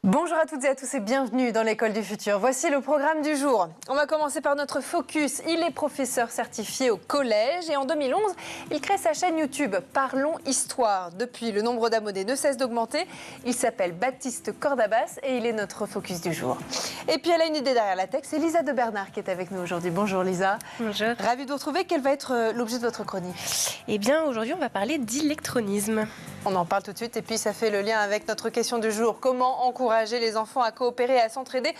Bonjour à toutes et à tous et bienvenue dans l'école du futur. Voici le programme du jour. On va commencer par notre focus. Il est professeur certifié au collège et en 2011, il crée sa chaîne YouTube Parlons Histoire. Depuis, le nombre d'abonnés ne cesse d'augmenter. Il s'appelle Baptiste Cornabas et il est notre focus du jour. Et puis elle a une idée derrière la tech, c'est Lisa de Bernard qui est avec nous aujourd'hui. Bonjour Lisa. Bonjour. Ravie de vous retrouver. Quel va être l'objet de votre chronique? Eh bien, aujourd'hui, on va parler d'électronisme. On en parle tout de suite et puis ça fait le lien avec notre question du jour. Comment encourager les enfants à coopérer et à s'entraider?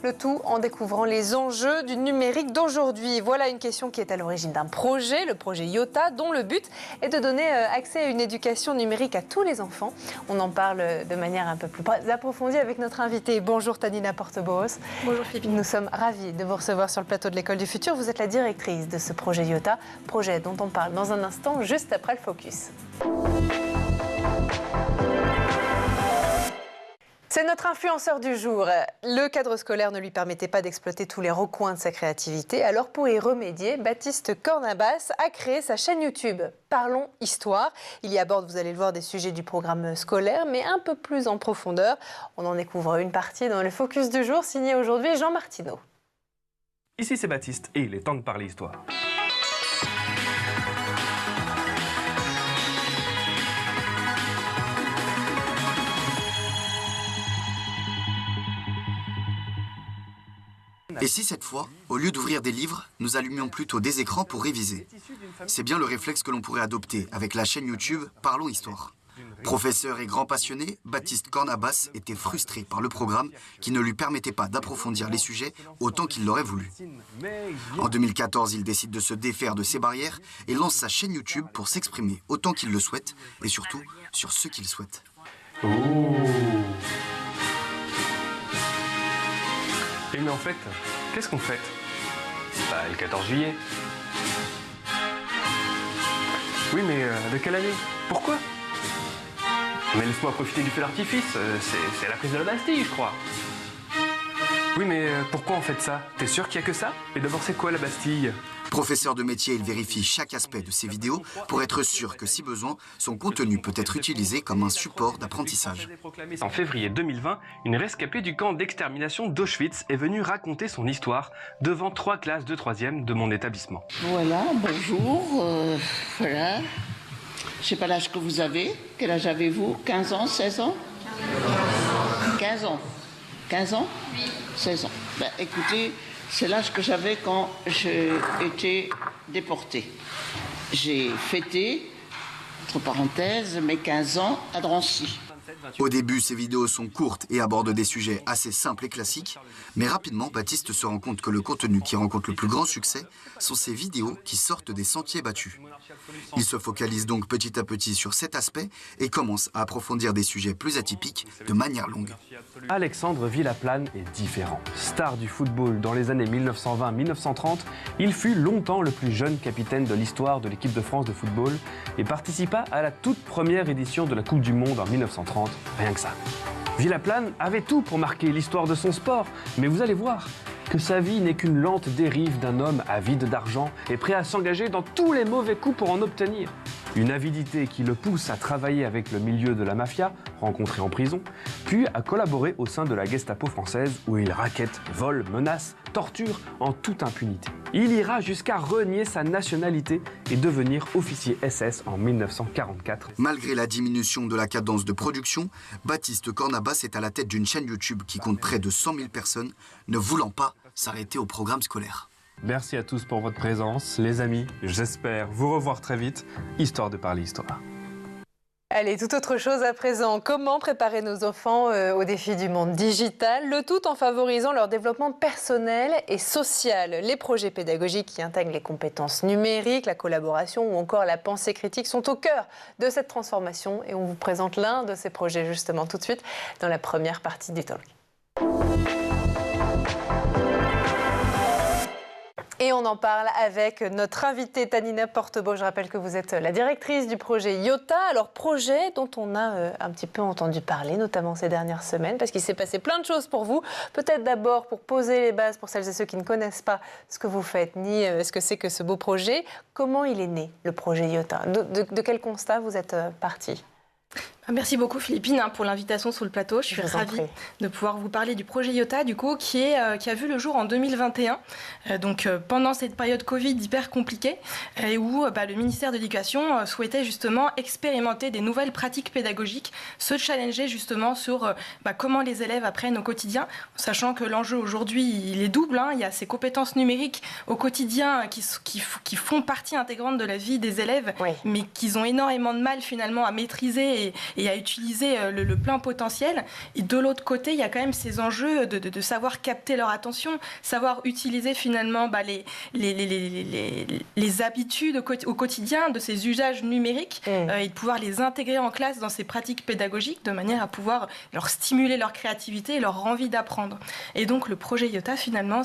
Le tout en découvrant les enjeux du numérique d'aujourd'hui. Voilà une question qui est à l'origine d'un projet, le projet Iota, dont le but est de donner accès à une éducation numérique à tous les enfants. On en parle de manière un peu plus approfondie avec notre invitée. Bonjour Tanina Portebos. Bonjour Philippe. Nous sommes ravis de vous recevoir sur le plateau de l'École du Futur. Vous êtes la directrice de ce projet Iota, projet dont on parle dans un instant, juste après le focus. C'est notre influenceur du jour. Le cadre scolaire ne lui permettait pas d'exploiter tous les recoins de sa créativité. Alors pour y remédier, Baptiste Cornabas a créé sa chaîne YouTube Parlons Histoire. Il y aborde, vous allez le voir, des sujets du programme scolaire, mais un peu plus en profondeur. On en découvre une partie dans le focus du jour, signé aujourd'hui Jean Martineau. Ici c'est Baptiste et il est temps de parler histoire. Et si cette fois, au lieu d'ouvrir des livres, nous allumions plutôt des écrans pour réviser? C'est bien le réflexe que l'on pourrait adopter avec la chaîne YouTube Parlons Histoire. Professeur et grand passionné, Baptiste Cornabas était frustré par le programme qui ne lui permettait pas d'approfondir les sujets autant qu'il l'aurait voulu. En 2014, il décide de se défaire de ses barrières et lance sa chaîne YouTube pour s'exprimer autant qu'il le souhaite et surtout sur ce qu'il souhaite. Oh. Et mais en fait, qu'est-ce qu'on fête? Le 14 juillet. Oui, mais de quelle année? Pourquoi? Mais laisse-moi profiter du feu d'artifice, c'est la prise de la Bastille, je crois. Oui, mais pourquoi on fête ça? T'es sûr qu'il n'y a que ça? Et d'abord, c'est quoi la Bastille? Professeur de métier, il vérifie chaque aspect de ses vidéos pour être sûr que, si besoin, son contenu peut être utilisé comme un support d'apprentissage. En février 2020, une rescapée du camp d'extermination d'Auschwitz est venue raconter son histoire devant 3 classes de 3e de mon établissement. Voilà, bonjour, voilà. Je sais pas l'âge que vous avez. Quel âge avez-vous? 15 ans, 16 ans? 15 ans. 15 ans? Oui. 16 ans. Écoutez, c'est l'âge que j'avais quand j'ai été déportée. J'ai fêté, entre parenthèses, mes 15 ans à Drancy. Au début, ces vidéos sont courtes et abordent des sujets assez simples et classiques, mais rapidement, Baptiste se rend compte que le contenu qui rencontre le plus grand succès sont ces vidéos qui sortent des sentiers battus. Il se focalise donc petit à petit sur cet aspect et commence à approfondir des sujets plus atypiques de manière longue. Alexandre Villaplane est différent. Star du football dans les années 1920-1930, il fut longtemps le plus jeune capitaine de l'histoire de l'équipe de France de football et participa à la toute première édition de la Coupe du Monde en 1930, rien que ça. Villaplane avait tout pour marquer l'histoire de son sport, mais vous allez voir que sa vie n'est qu'une lente dérive d'un homme avide d'argent et prêt à s'engager dans tous les mauvais coups pour en obtenir. Une avidité qui le pousse à travailler avec le milieu de la mafia, rencontré en prison, puis à collaborer au sein de la Gestapo française où il raquette, vole, menace, torture en toute impunité. Il ira jusqu'à renier sa nationalité et devenir officier SS en 1944. Malgré la diminution de la cadence de production, Baptiste Cornabas est à la tête d'une chaîne YouTube qui compte près de 100 000 personnes, ne voulant pas s'arrêter au programme scolaire. Merci à tous pour votre présence, les amis. J'espère vous revoir très vite, histoire de parler histoire. Allez, tout autre chose à présent. Comment préparer nos enfants aux défis du monde digital, le tout en favorisant leur développement personnel et social. Les projets pédagogiques qui intègrent les compétences numériques, la collaboration ou encore la pensée critique sont au cœur de cette transformation et on vous présente l'un de ces projets justement tout de suite dans la première partie du talk. Et on en parle avec notre invitée Tanina Portebeau. Je rappelle que vous êtes la directrice du projet Yota. Alors projet dont on a un petit peu entendu parler, notamment ces dernières semaines, parce qu'il s'est passé plein de choses pour vous. Peut-être d'abord pour poser les bases pour celles et ceux qui ne connaissent pas ce que vous faites, ni ce que c'est que ce beau projet. Comment il est né, le projet Yota ? De quel constat vous êtes parti ? Merci beaucoup Philippine pour l'invitation sur le plateau. Je suis ravie de pouvoir vous parler du projet Yota qui a vu le jour en 2021, pendant cette période Covid hyper compliquée et où le ministère de l'Éducation souhaitait justement expérimenter des nouvelles pratiques pédagogiques, se challenger justement sur comment les élèves apprennent au quotidien, sachant que l'enjeu aujourd'hui il est double. Il y a ces compétences numériques au quotidien qui font partie intégrante de la vie des élèves, mais qu'ils ont énormément de mal finalement à maîtriser et à utiliser le plein potentiel. Et de l'autre côté, il y a quand même ces enjeux de savoir capter leur attention, savoir utiliser finalement les habitudes au quotidien de ces usages numériques et de pouvoir les intégrer en classe dans ces pratiques pédagogiques de manière à pouvoir leur stimuler leur créativité et leur envie d'apprendre. Et donc le projet Yota finalement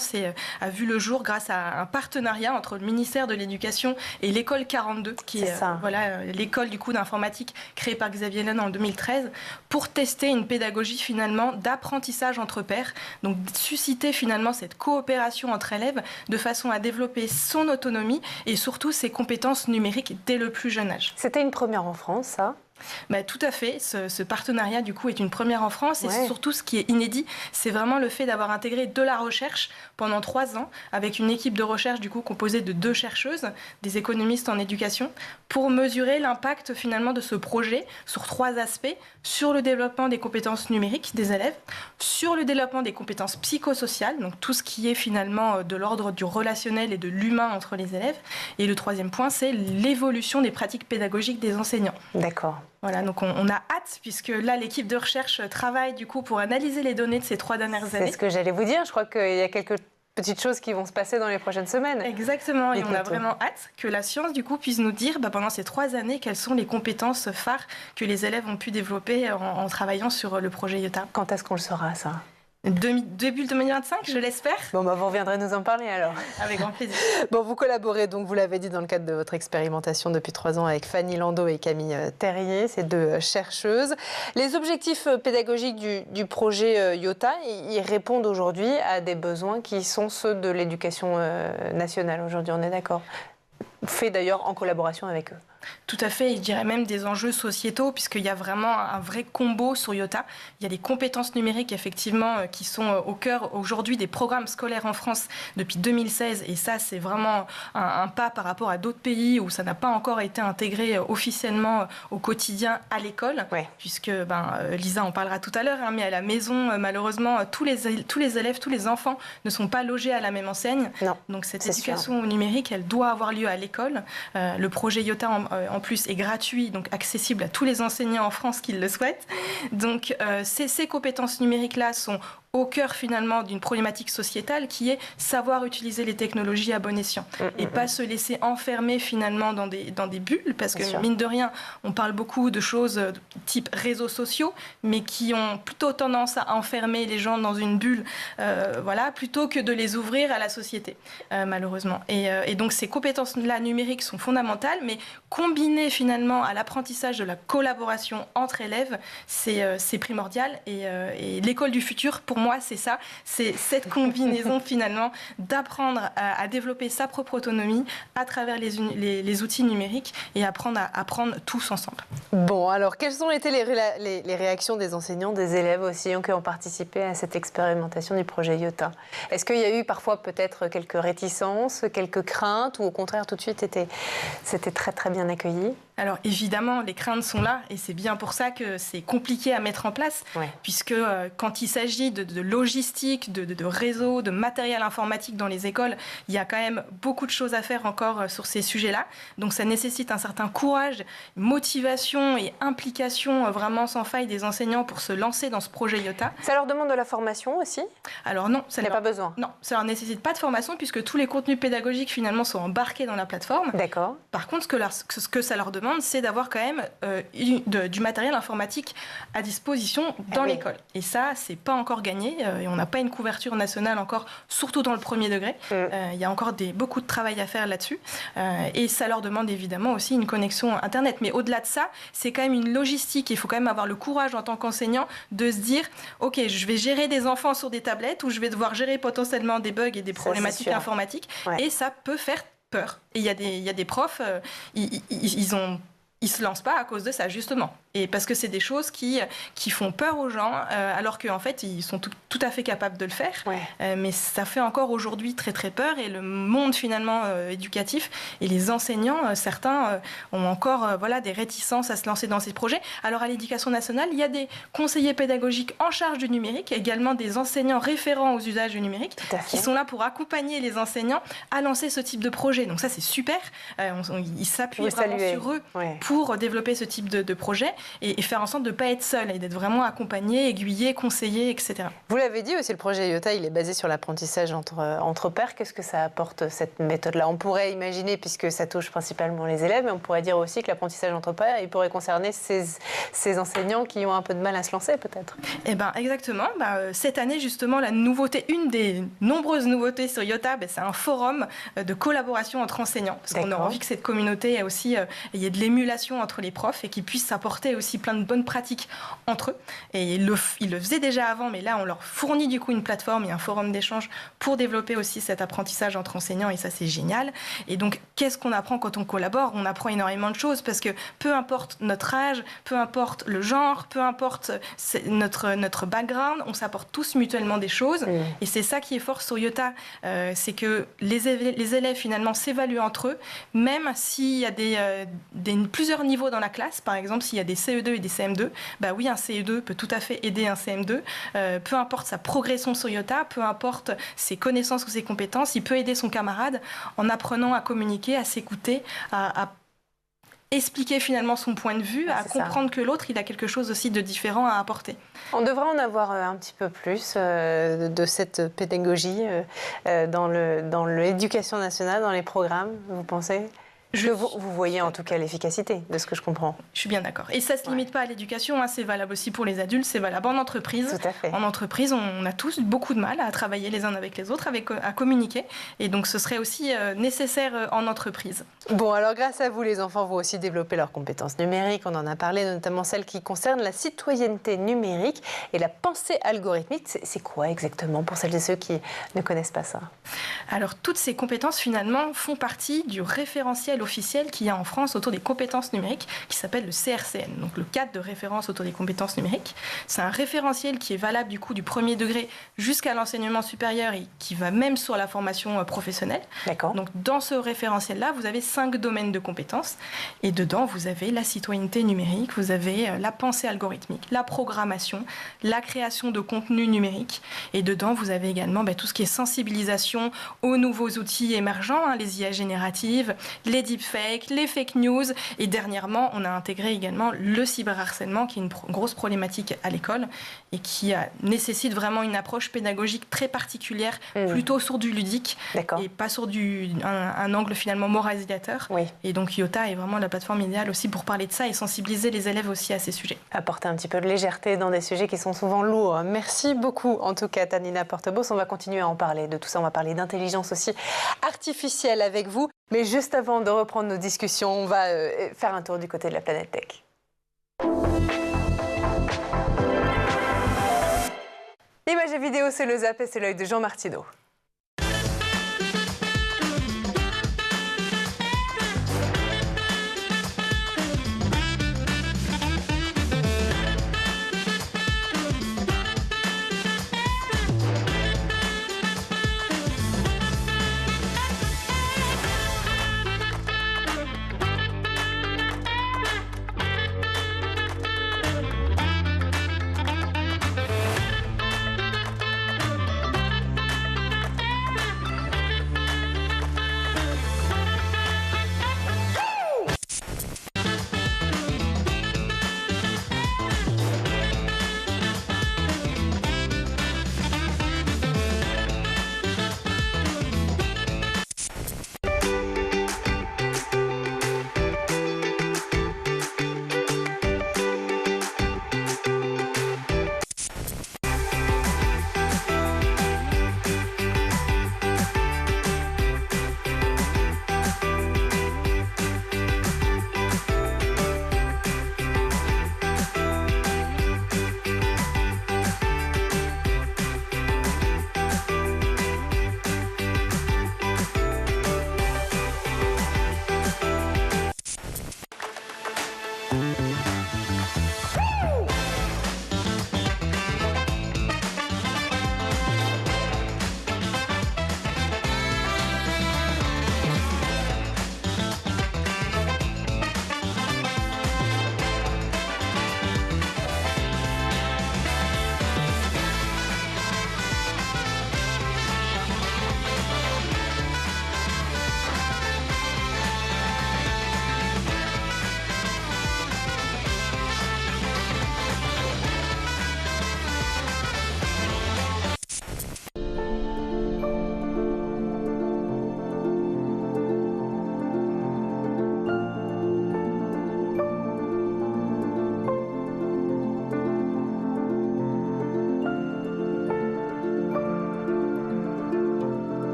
a vu le jour grâce à un partenariat entre le ministère de l'Éducation et l'école 42 qui est l'école du coup d'informatique créée par Xavier Lannes en 2013 pour tester une pédagogie finalement d'apprentissage entre pairs, donc susciter finalement cette coopération entre élèves de façon à développer son autonomie et surtout ses compétences numériques dès le plus jeune âge. C'était une première en France, ça ? Tout à fait. Ce partenariat, du coup, est une première en France. Et surtout, ce qui est inédit, c'est vraiment le fait d'avoir intégré de la recherche pendant 3 ans avec une équipe de recherche, du coup, composée de 2 chercheuses, des économistes en éducation, pour mesurer l'impact, finalement, de ce projet sur 3 aspects. Sur le développement des compétences numériques des élèves, sur le développement des compétences psychosociales, donc tout ce qui est, finalement, de l'ordre du relationnel et de l'humain entre les élèves. Et le 3e point, c'est l'évolution des pratiques pédagogiques des enseignants. D'accord. Voilà, donc on a hâte, puisque là, l'équipe de recherche travaille du coup pour analyser les données de ces 3 dernières années. C'est ce que j'allais vous dire. Je crois qu'il y a quelques petites choses qui vont se passer dans les prochaines semaines. Exactement, et on a vraiment hâte que la science du coup puisse nous dire pendant ces 3 années quelles sont les compétences phares que les élèves ont pu développer en travaillant sur le projet Yota. Quand est-ce qu'on le saura, ça ? Début 2025, je l'espère. Bon, vous reviendrez nous en parler alors. Avec grand plaisir. Bon, vous collaborez, donc vous l'avez dit, dans le cadre de votre expérimentation depuis 3 ans avec Fanny Landau et Camille Terrier, ces 2 chercheuses. Les objectifs pédagogiques du projet Yota, ils répondent aujourd'hui à des besoins qui sont ceux de l'éducation nationale. Aujourd'hui, on est d'accord ? Fait d'ailleurs en collaboration avec eux. Tout à fait, et je dirais même des enjeux sociétaux, puisqu'il y a vraiment un vrai combo sur Yota. Il y a les compétences numériques, effectivement, qui sont au cœur aujourd'hui des programmes scolaires en France depuis 2016. Et ça, c'est vraiment un pas par rapport à d'autres pays où ça n'a pas encore été intégré officiellement au quotidien à l'école. Puisque, Lisa en parlera tout à l'heure, mais à la maison, malheureusement, tous les élèves, tous les enfants ne sont pas logés à la même enseigne. Non, donc cette éducation numérique, elle doit avoir lieu à l'école. Le projet Yota, en plus, est gratuit, donc accessible à tous les enseignants en France qui le souhaitent. Donc, ces compétences numériques-là sont au cœur finalement d'une problématique sociétale qui est savoir utiliser les technologies à bon escient et pas se laisser enfermer finalement dans des bulles, parce que mine de rien, on parle beaucoup de choses type réseaux sociaux, mais qui ont plutôt tendance à enfermer les gens dans une bulle, plutôt que de les ouvrir à la société, malheureusement. Et donc ces compétences-là numériques sont fondamentales, mais combinées finalement à l'apprentissage de la collaboration entre élèves, c'est primordial. Et l'école du futur, pour moi, c'est ça, c'est cette combinaison finalement d'apprendre à développer sa propre autonomie à travers les outils numériques et apprendre à apprendre tous ensemble. Bon, alors quelles ont été les réactions des enseignants, des élèves aussi qui ont participé à cette expérimentation du projet Yota ? Est-ce qu'il y a eu parfois peut-être quelques réticences, quelques craintes, ou au contraire tout de suite c'était très très bien accueilli ? Alors évidemment, les craintes sont là et c'est bien pour ça que c'est compliqué à mettre en place, puisque quand il s'agit de logistique, de réseau, de matériel informatique dans les écoles, il y a quand même beaucoup de choses à faire encore sur ces sujets-là. Donc ça nécessite un certain courage, motivation et implication vraiment sans faille des enseignants pour se lancer dans ce projet Yota. Ça leur demande de la formation aussi ? Alors non, il n'y a pas besoin. Non, ça leur nécessite pas de formation puisque tous les contenus pédagogiques finalement sont embarqués dans la plateforme. D'accord. Par contre, ce que ça leur demande, demande, c'est d'avoir quand même du matériel informatique à disposition dans l'école. Et ça, c'est pas encore gagné. Et on n'a pas une couverture nationale encore, surtout dans le premier degré. Il y a encore beaucoup de travail à faire là-dessus. Et ça leur demande évidemment aussi une connexion Internet. Mais au-delà de ça, c'est quand même une logistique. Il faut quand même avoir le courage en tant qu'enseignant de se dire, OK, je vais gérer des enfants sur des tablettes ou je vais devoir gérer potentiellement des bugs et des problématiques informatiques. Et ça peut faire peur. Et il y a des profs, ils se lancent pas à cause de ça, justement. Et parce que c'est des choses qui font peur aux gens, alors qu'en fait, ils sont tout à fait capables de le faire. Mais ça fait encore aujourd'hui très, très peur. Et le monde, finalement, éducatif et les enseignants, certains ont encore des réticences à se lancer dans ces projets. Alors, à l'Éducation nationale, il y a des conseillers pédagogiques en charge du numérique, également des enseignants référents aux usages du numérique, qui sont là pour accompagner les enseignants à lancer ce type de projet. Donc ça, c'est super. Ils s'appuient vraiment sur eux pour développer ce type de projet. Et faire en sorte de ne pas être seul et d'être vraiment accompagné, aiguillé, conseillé, etc. Vous l'avez dit aussi, le projet Iota, il est basé sur l'apprentissage entre pairs. Qu'est-ce que ça apporte, cette méthode-là? On pourrait imaginer, puisque ça touche principalement les élèves, mais on pourrait dire aussi que l'apprentissage entre pairs, il pourrait concerner ces enseignants qui ont un peu de mal à se lancer, peut-être. Eh bien, exactement. Cette année, justement, la nouveauté, une des nombreuses nouveautés sur Iota, c'est un forum de collaboration entre enseignants. Parce qu'on a envie que cette communauté aussi, il y ait de l'émulation entre les profs et qu'ils puissent s'apporter aussi plein de bonnes pratiques entre eux. Et ils le faisaient déjà avant, mais là, on leur fournit du coup une plateforme et un forum d'échange pour développer aussi cet apprentissage entre enseignants, et ça, c'est génial. Et donc, qu'est-ce qu'on apprend quand on collabore? On apprend énormément de choses, parce que peu importe notre âge, peu importe le genre, peu importe notre background, on s'apporte tous mutuellement des choses. Et c'est ça qui est fort sur Iota, c'est que les élèves, finalement, s'évaluent entre eux, même s'il y a plusieurs niveaux dans la classe. Par exemple, s'il y a des CE2 et des CM2, oui, un CE2 peut tout à fait aider un CM2. Peu importe sa progression sur Iota, peu importe ses connaissances ou ses compétences, il peut aider son camarade en apprenant à communiquer, à s'écouter, à expliquer finalement son point de vue, à comprendre que l'autre, il a quelque chose aussi de différent à apporter. On devrait en avoir un petit peu plus de cette pédagogie dans l'éducation nationale, dans les programmes, vous pensez ? Vous voyez en tout cas l'efficacité de ce que je comprends. Je suis bien d'accord. Et ça ne se limite pas à l'éducation, c'est valable aussi pour les adultes, c'est valable en entreprise. Tout à fait. En entreprise, on a tous beaucoup de mal à travailler les uns avec les autres, à communiquer. Et donc ce serait aussi nécessaire en entreprise. Bon, alors grâce à vous, les enfants vont aussi développer leurs compétences numériques. On en a parlé, notamment celles qui concernent la citoyenneté numérique et la pensée algorithmique. C'est quoi exactement pour celles et ceux qui ne connaissent pas ça? Alors toutes ces compétences finalement font partie du référentiel officiel qu'il y a en France autour des compétences numériques qui s'appelle le CRCN, donc le cadre de référence autour des compétences numériques. C'est un référentiel qui est valable du coup du premier degré jusqu'à l'enseignement supérieur et qui va même sur la formation professionnelle. D'accord. Donc dans ce référentiel-là, vous avez 5 domaines de compétences et dedans vous avez la citoyenneté numérique, vous avez la pensée algorithmique, la programmation, la création de contenu numérique et dedans vous avez également tout ce qui est sensibilisation aux nouveaux outils émergents, les IA génératives, les deepfakes, les fake news et dernièrement on a intégré également le cyberharcèlement qui est une grosse problématique à l'école et qui nécessite vraiment une approche pédagogique très particulière, plutôt sur du ludique et pas sur un angle finalement moralisateur. Oui. Et donc Iota est vraiment la plateforme idéale aussi pour parler de ça et sensibiliser les élèves aussi à ces sujets. Apporter un petit peu de légèreté dans des sujets qui sont souvent lourds. Merci beaucoup en tout cas Tanina Portebos. On va continuer à en parler de tout ça, on va parler d'intelligence aussi artificielle avec vous. Mais juste avant de reprendre nos discussions, on va faire un tour du côté de la planète tech. Images et vidéos, c'est le Zap et c'est l'œil de Jean Martineau.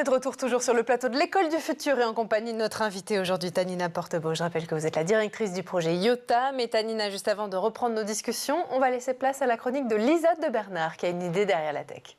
est de retour toujours sur le plateau de l'École du Futur et en compagnie de notre invitée aujourd'hui, Tanina Portebeau. Je rappelle que vous êtes la directrice du projet Iota. Mais Tanina, juste avant de reprendre nos discussions, on va laisser place à la chronique de Lisa de Bernard qui a une idée derrière la tech.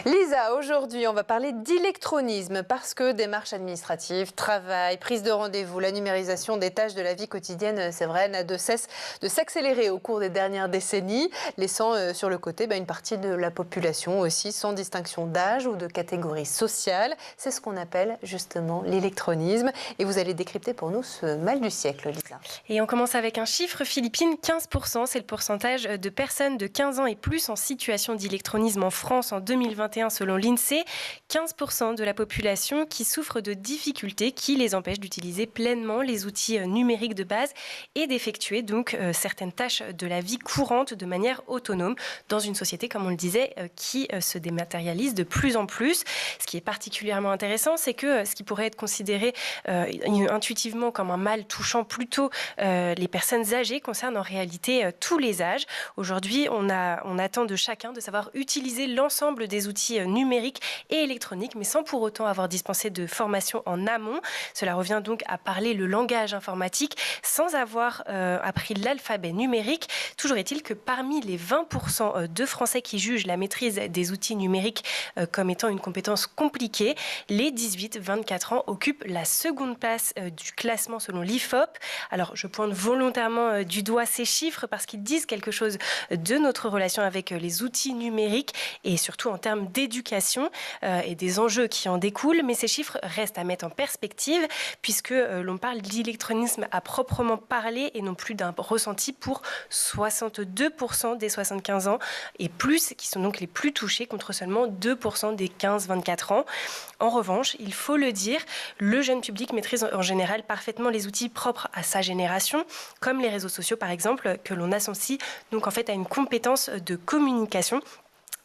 Lisa, aujourd'hui, on va parler d'électronisme parce que démarches administratives, travail, prise de rendez-vous, la numérisation des tâches de la vie quotidienne, c'est vrai, n'a de cesse de s'accélérer au cours des dernières décennies, laissant sur le côté une partie de la population aussi sans distinction d'âge ou de catégorie sociale. C'est ce qu'on appelle justement l'électronisme. Et vous allez décrypter pour nous ce mal du siècle, Lisa. Et on commence avec un chiffre, Philippines, 15%, c'est le pourcentage de personnes de 15 ans et plus en situation d'électronisme en France en 2021 selon l'INSEE. 15% de la population qui souffre de difficultés qui les empêchent d'utiliser pleinement les outils numériques de base et d'effectuer donc certaines tâches de la vie courante de manière autonome dans une société, comme on le disait, qui se dématérialise de plus en plus. Ce qui est particulièrement intéressant, c'est que ce qui pourrait être considéré intuitivement comme un mal touchant plutôt les personnes âgées concerne en réalité tous les âges. Aujourd'hui, on attend de chacun de savoir utiliser l'ensemble des outils numériques et électroniques, mais sans pour autant avoir dispensé de formation en amont. Cela revient donc à parler le langage informatique sans avoir appris l'alphabet numérique. Toujours est-il que parmi les 20% de Français qui jugent la maîtrise des outils numériques comme étant une compétence compliquée, les 18-24 ans occupent la seconde place du classement selon l'IFOP. Alors, je pointe volontairement du doigt ces chiffres parce qu'ils disent quelque chose de notre relation avec les outils numériques et surtout en termes d'éducation et des enjeux qui en découlent. Mais ces chiffres restent à mettre en perspective puisque l'on parle d'électronisme à proprement parler et non plus d'un ressenti pour 62% des 75 ans et plus, qui sont donc les plus touchés contre seulement 2% des 15-24 ans. En revanche, il faut le dire, le jeune public maîtrise en général parfaitement les outils propres à sa génération, comme les réseaux sociaux par exemple, que l'on associe donc en fait à une compétence de communication,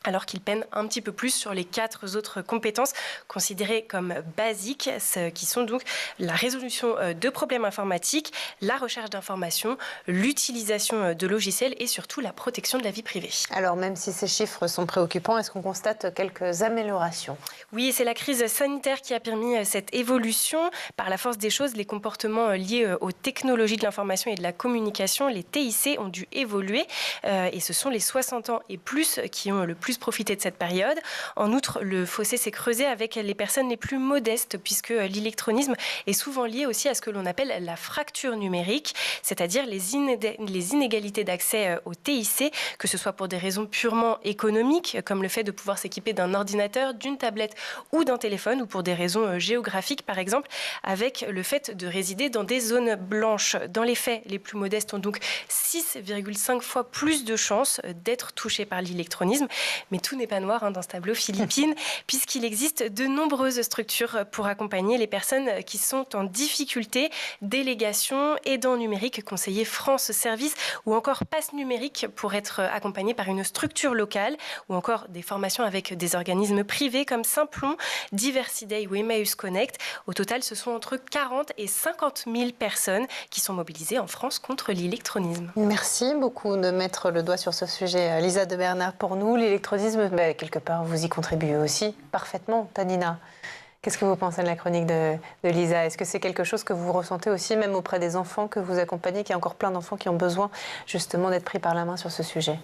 alors qu'ils peinent un petit peu plus sur les 4 autres compétences considérées comme basiques, qui sont donc la résolution de problèmes informatiques, la recherche d'informations, l'utilisation de logiciels et surtout la protection de la vie privée. Alors, même si ces chiffres sont préoccupants, est-ce qu'on constate quelques améliorations ? Oui, c'est la crise sanitaire qui a permis cette évolution. Par la force des choses, les comportements liés aux technologies de l'information et de la communication, les TIC, ont dû évoluer et ce sont les 60 ans et plus qui ont le plus profiter de cette période. En outre, le fossé s'est creusé avec les personnes les plus modestes puisque l'électronisme est souvent lié aussi à ce que l'on appelle la fracture numérique, c'est-à-dire les inégalités d'accès au TIC, que ce soit pour des raisons purement économiques, comme le fait de pouvoir s'équiper d'un ordinateur, d'une tablette ou d'un téléphone, ou pour des raisons géographiques, par exemple, avec le fait de résider dans des zones blanches. Dans les faits, les plus modestes ont donc 6,5 fois plus de chances d'être touchés par l'électronisme. Mais tout n'est pas noir dans ce tableau Philippines, puisqu'il existe de nombreuses structures pour accompagner les personnes qui sont en difficulté, délégations, aidants numériques, conseillers France Service ou encore passe numérique pour être accompagné par une structure locale ou encore des formations avec des organismes privés comme Simplon, Diversiday ou Emmaüs Connect. Au total, ce sont entre 40 et 50 000 personnes qui sont mobilisées en France contre l'électronisme. Merci beaucoup de mettre le doigt sur ce sujet, Lisa de Bernard. Pour nous, l'électronisme, quelque part, vous y contribuez aussi parfaitement, Tanina. Qu'est-ce que vous pensez de la chronique de Lisa ? Est-ce que c'est quelque chose que vous ressentez aussi, même auprès des enfants que vous accompagnez, qu'il y a encore plein d'enfants qui ont besoin justement d'être pris par la main sur ce sujet ?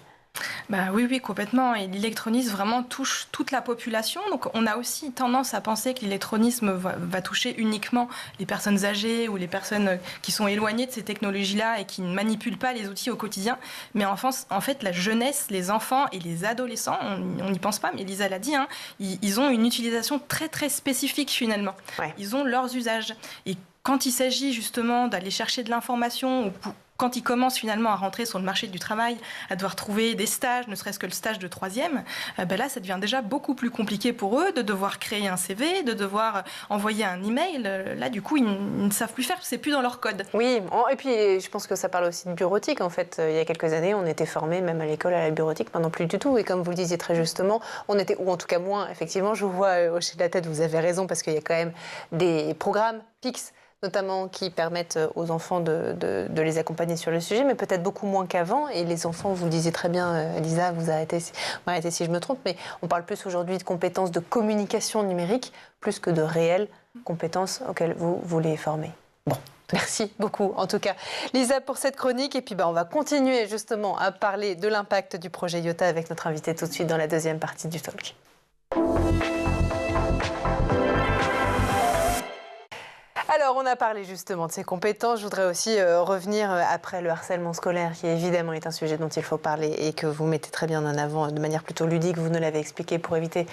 Oui, complètement. Et l'électronisme vraiment touche toute la population. Donc, on a aussi tendance à penser que l'électronisme va toucher uniquement les personnes âgées ou les personnes qui sont éloignées de ces technologies-là et qui ne manipulent pas les outils au quotidien. Mais en fait, la jeunesse, les enfants et les adolescents, on n'y pense pas, mais Lisa l'a dit, ils ont une utilisation très, très spécifique finalement. Ouais. Ils ont leurs usages. Et quand il s'agit justement d'aller chercher de l'information ou quand ils commencent finalement à rentrer sur le marché du travail, à devoir trouver des stages, ne serait-ce que le stage de 3e, là, ça devient déjà beaucoup plus compliqué pour eux de devoir créer un CV, de devoir envoyer un email. Là, du coup, ils ne savent plus faire, c'est plus dans leur code. Oui, et puis je pense que ça parle aussi de bureautique. En fait, il y a quelques années, on était formés même à l'école à la bureautique, maintenant plus du tout. Et comme vous le disiez très justement, on était, ou en tout cas moins, effectivement, je vous vois hocher de la tête, vous avez raison, parce qu'il y a quand même des programmes fixes notamment qui permettent aux enfants de les accompagner sur le sujet, mais peut-être beaucoup moins qu'avant. Et les enfants, vous le disiez très bien, Elisa, vous m'arrêtez si je me trompe, mais on parle plus aujourd'hui de compétences de communication numérique, plus que de réelles compétences auxquelles vous les formez. Bon. Merci beaucoup, en tout cas, Lisa, pour cette chronique. Et puis, on va continuer justement à parler de l'impact du projet Iota avec notre invité tout de suite dans la deuxième partie du talk. Alors, on a parlé justement de ces compétences. Je voudrais aussi revenir après le harcèlement scolaire, qui évidemment est un sujet dont il faut parler et que vous mettez très bien en avant de manière plutôt ludique. Vous nous l'avez expliqué pour éviter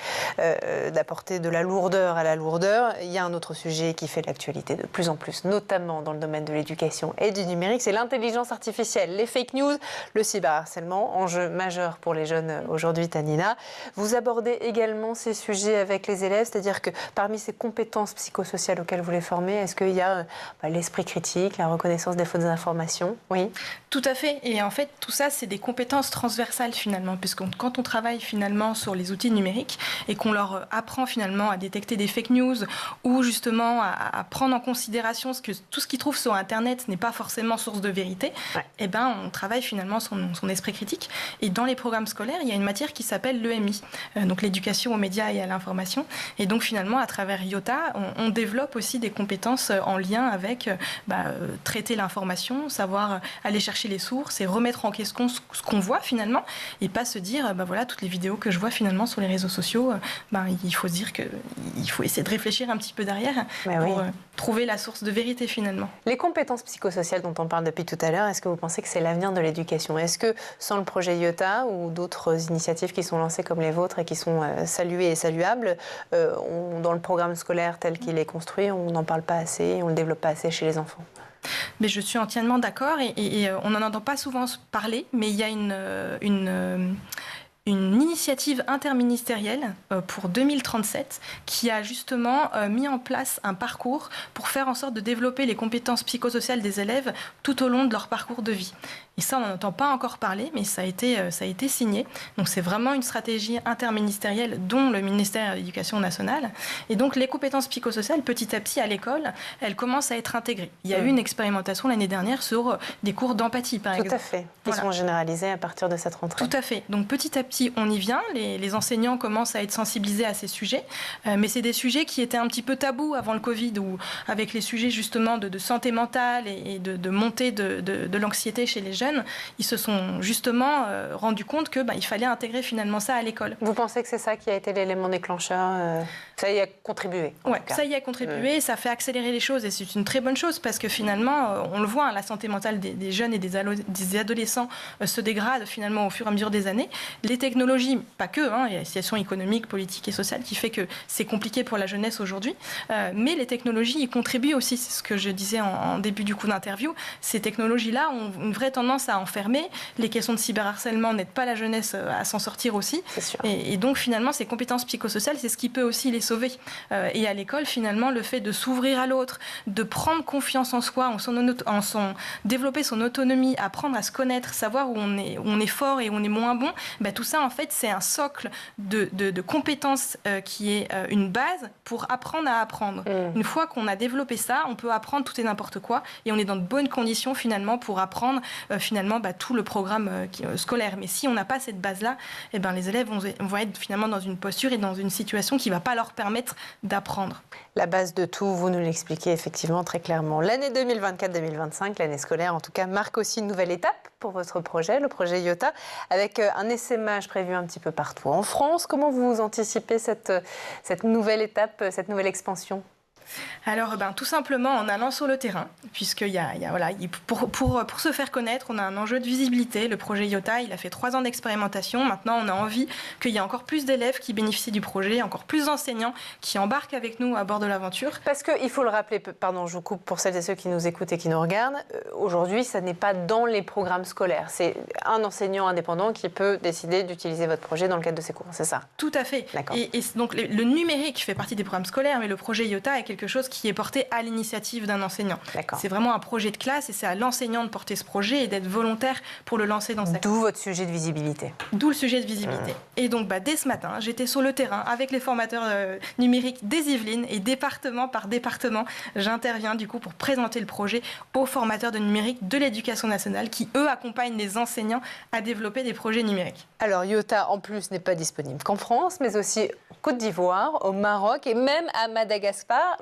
d'apporter de la lourdeur à la lourdeur. Il y a un autre sujet qui fait l'actualité de plus en plus, notamment dans le domaine de l'éducation et du numérique, c'est l'intelligence artificielle, les fake news, le cyberharcèlement, enjeu majeur pour les jeunes aujourd'hui, Tanina. Vous abordez également ces sujets avec les élèves, c'est-à-dire que parmi ces compétences psychosociales auxquelles vous les formez, est-ce qu'il y a l'esprit critique, la reconnaissance des fausses informations? Oui. Tout à fait. Et en fait, tout ça, c'est des compétences transversales finalement, puisque quand on travaille finalement sur les outils numériques et qu'on leur apprend finalement à détecter des fake news ou justement à prendre en considération que tout ce qu'ils trouvent sur Internet n'est pas forcément source de vérité, eh ben, on travaille finalement son esprit critique. Et dans les programmes scolaires, il y a une matière qui s'appelle l'EMI, donc l'éducation aux médias et à l'information. Et donc finalement, à travers Iota, on développe aussi des compétences en lien avec traiter l'information, savoir aller chercher les sources et remettre en question ce qu'on voit finalement, et pas se dire voilà, toutes les vidéos que je vois finalement sur les réseaux sociaux, il faut se dire qu'il faut essayer de réfléchir un petit peu derrière pour trouver la source de vérité finalement. Les compétences psychosociales dont on parle depuis tout à l'heure, est-ce que vous pensez que c'est l'avenir de l'éducation? Est-ce que sans le projet Iota ou d'autres initiatives qui sont lancées comme les vôtres et qui sont saluées et saluables, dans le programme scolaire tel qu'il est construit, on n'en parle pas assez, on ne le développe pas assez chez les enfants? Mais je suis entièrement d'accord et on n'en entend pas souvent parler, mais il y a une initiative interministérielle pour 2037 qui a justement mis en place un parcours pour faire en sorte de développer les compétences psychosociales des élèves tout au long de leur parcours de vie. Et ça, on n'en entend pas encore parler, mais ça a été signé. Donc c'est vraiment une stratégie interministérielle dont le ministère de l'Éducation nationale. Et donc les compétences psychosociales, petit à petit à l'école, elles commencent à être intégrées. Il y a eu une expérimentation l'année dernière sur des cours d'empathie, par exemple. Tout à fait. Ils sont généralisés à partir de cette rentrée. Tout à fait. Donc petit à petit, on y vient. Les enseignants commencent à être sensibilisés à ces sujets. Mais c'est des sujets qui étaient un petit peu tabous avant le Covid, ou avec les sujets justement de santé mentale et de montée de l'anxiété chez les jeunes. Ils se sont justement rendus compte que il fallait intégrer finalement ça à l'école. Vous pensez que c'est ça qui a été l'élément déclencheur? Ça y a contribué? Oui, ça y a contribué, ça fait accélérer les choses et c'est une très bonne chose parce que finalement, on le voit, la santé mentale des jeunes et des adolescents se dégrade finalement au fur et à mesure des années. Les technologies, pas que, il y a la situation économique, politique et sociale qui fait que c'est compliqué pour la jeunesse aujourd'hui, mais les technologies y contribuent aussi, c'est ce que je disais en début du coup d'interview. Ces technologies-là ont une vraie tendance à enfermer. Les questions de cyberharcèlement n'aident pas la jeunesse à s'en sortir aussi. C'est sûr. Et donc finalement, ces compétences psychosociales, c'est ce qui peut aussi les sauver. Et à l'école, finalement, le fait de s'ouvrir à l'autre, de prendre confiance en soi, développer son autonomie, apprendre à se connaître, savoir où on est fort et où on est moins bon, tout ça, en fait, c'est un socle de compétences qui est une base pour apprendre à apprendre. Une fois qu'on a développé ça, on peut apprendre tout et n'importe quoi et on est dans de bonnes conditions, finalement, pour apprendre tout le programme scolaire. Mais si on n'a pas cette base-là, les élèves vont être finalement dans une posture et dans une situation qui ne va pas leur permettre d'apprendre. La base de tout, vous nous l'expliquez effectivement très clairement. L'année 2024-2025, l'année scolaire en tout cas, marque aussi une nouvelle étape pour votre projet, le projet Iota, avec un essaimage prévu un petit peu partout en France. Comment vous anticipez cette nouvelle étape, cette nouvelle expansion ? Alors, tout simplement en allant sur le terrain, pour se faire connaître, on a un enjeu de visibilité. Le projet Iota, il a fait 3 ans d'expérimentation. Maintenant, on a envie qu'il y ait encore plus d'élèves qui bénéficient du projet, encore plus d'enseignants qui embarquent avec nous à bord de l'aventure. Parce qu'il faut le rappeler, pardon, je vous coupe pour celles et ceux qui nous écoutent et qui nous regardent, aujourd'hui, ça n'est pas dans les programmes scolaires. C'est un enseignant indépendant qui peut décider d'utiliser votre projet dans le cadre de ses cours, c'est ça? Tout à fait. D'accord. Et donc, le numérique fait partie des programmes scolaires, mais le projet Iota est quelque quelque chose qui est porté à l'initiative d'un enseignant. D'accord. C'est vraiment un projet de classe et c'est à l'enseignant de porter ce projet et d'être volontaire pour le lancer dans sa classe. D'où votre sujet de visibilité. D'où le sujet de visibilité. Et donc, dès ce matin, j'étais sur le terrain avec les formateurs numériques des Yvelines et département par département, j'interviens du coup pour présenter le projet aux formateurs de numérique de l'éducation nationale qui, eux, accompagnent les enseignants à développer des projets numériques. Alors, Yota, en plus, n'est pas disponible qu'en France, mais aussi en Côte d'Ivoire, au Maroc et même à Madagascar.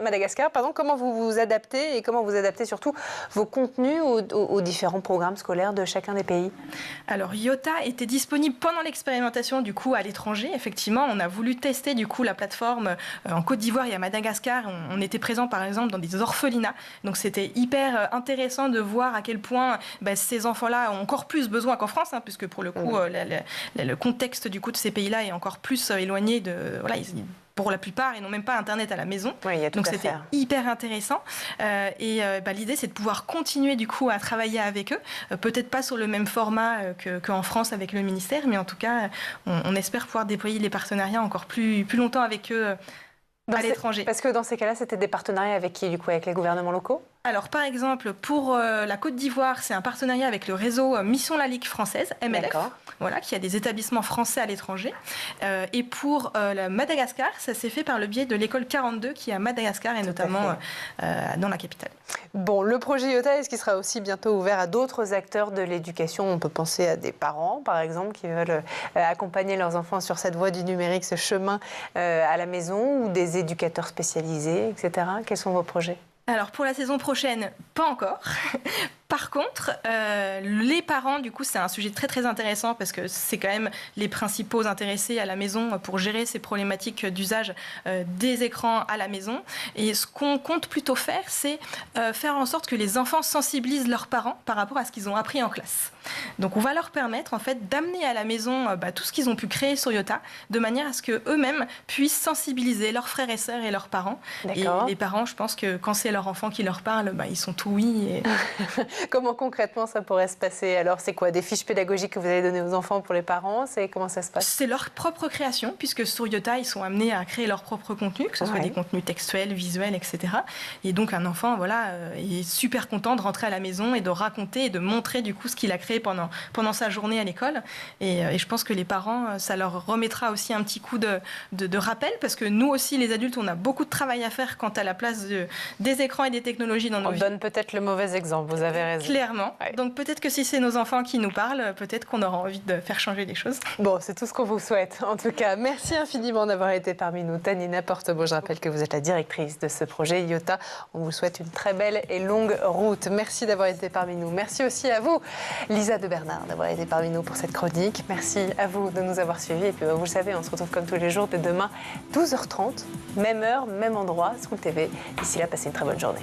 Comment vous vous adaptez et comment vous adaptez surtout vos contenus aux différents programmes scolaires de chacun des pays? Alors, Yota était disponible pendant l'expérimentation du coup à l'étranger. Effectivement, on a voulu tester du coup la plateforme en Côte d'Ivoire et à Madagascar. On était présent par exemple dans des orphelinats. Donc, c'était hyper intéressant de voir à quel point ces enfants-là ont encore plus besoin qu'en France, puisque pour le coup, le contexte du coup de ces pays-là est encore plus éloigné de... Pour la plupart, ils n'ont même pas Internet à la maison. Oui, il y a tout donc à c'était faire. hyper intéressant. L'idée, c'est de pouvoir continuer du coup à travailler avec eux. Peut-être pas sur le même format qu'en France avec le ministère, mais en tout cas, on espère pouvoir déployer les partenariats encore plus longtemps avec eux à l'étranger. Parce que dans ces cas-là, c'était des partenariats avec qui, du coup, avec les gouvernements locaux? Alors, par exemple, pour la Côte d'Ivoire, c'est un partenariat avec le réseau Mission Laïque française, MLF, qui a des établissements français à l'étranger. Et pour Madagascar, ça s'est fait par le biais de l'école 42 qui est à Madagascar et notamment dans la capitale. Bon, le projet Yota, est-ce qu'il sera aussi bientôt ouvert à d'autres acteurs de l'éducation? On peut penser à des parents, par exemple, qui veulent accompagner leurs enfants sur cette voie du numérique, ce chemin à la maison, ou des éducateurs spécialisés, etc. Quels sont vos projets? Alors, pour la saison prochaine, pas encore. Par contre, les parents, du coup, c'est un sujet très très intéressant parce que c'est quand même les principaux intéressés à la maison pour gérer ces problématiques d'usage des écrans à la maison. Et ce qu'on compte plutôt faire, c'est faire en sorte que les enfants sensibilisent leurs parents par rapport à ce qu'ils ont appris en classe. Donc, on va leur permettre en fait d'amener à la maison tout ce qu'ils ont pu créer sur Yota, de manière à ce qu'eux-mêmes puissent sensibiliser leurs frères et sœurs et leurs parents. Et les parents, je pense que quand c'est leur enfant qui leur parle, ils sont tout oui. Et... Comment concrètement ça pourrait se passer? Alors, c'est quoi, des fiches pédagogiques que vous allez donner aux enfants pour les parents? Comment ça se passe? C'est leur propre création, puisque sur Yota, ils sont amenés à créer leur propre contenu, que ce soit des contenus textuels, visuels, etc. Et donc, un enfant, est super content de rentrer à la maison et de raconter et de montrer du coup ce qu'il a créé pendant sa journée à l'école. Et je pense que les parents, ça leur remettra aussi un petit coup de rappel, parce que nous aussi, les adultes, on a beaucoup de travail à faire quant à la place des écrans et des technologies dans nos vies. On donne peut-être le mauvais exemple, vous avez raison. Clairement. Ouais. Donc peut-être que si c'est nos enfants qui nous parlent, peut-être qu'on aura envie de faire changer les choses. Bon, c'est tout ce qu'on vous souhaite. En tout cas, merci infiniment d'avoir été parmi nous. Tanina Portebo, je rappelle que vous êtes la directrice de ce projet Yota. On vous souhaite une très belle et longue route. Merci d'avoir été parmi nous. Merci aussi à vous, Lisa de Bernard, d'avoir été parmi nous pour cette chronique. Merci à vous de nous avoir suivis. Et puis, vous le savez, on se retrouve comme tous les jours dès demain, 12h30, même heure, même endroit, School TV. D'ici là, passez une très bonne journée.